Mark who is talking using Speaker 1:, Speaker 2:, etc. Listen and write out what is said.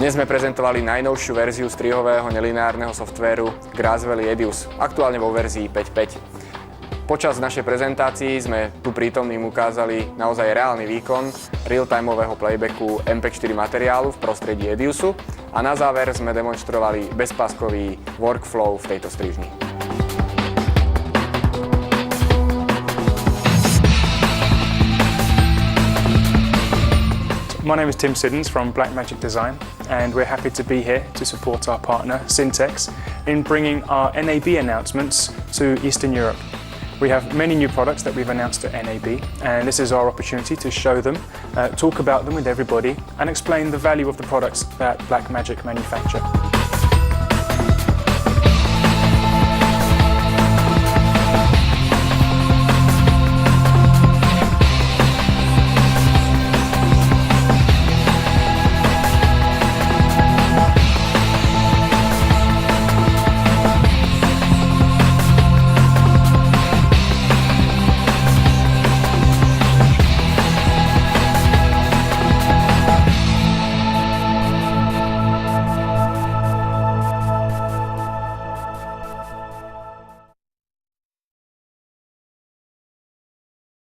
Speaker 1: Dnes sme prezentovali najnovšiu verziu strihového nelineárneho softvéru Graswell Edius, aktuálne vo verzii 5.5. Počas našej prezentácii sme tu prítomným ukázali naozaj reálny výkon real-timeového playbacku MP4 materiálu v prostredí Ediusu a na záver sme demonštrovali bezpáskový workflow v tejto strižni.
Speaker 2: My name is Tim Siddons from Blackmagic Design, and we're happy to be here to support our partner Syntex in bringing our NAB announcements to Eastern Europe. We have many new products that we've announced at NAB, and this is our opportunity to show them, talk about them with everybody, and explain the value of the products that Blackmagic manufacture.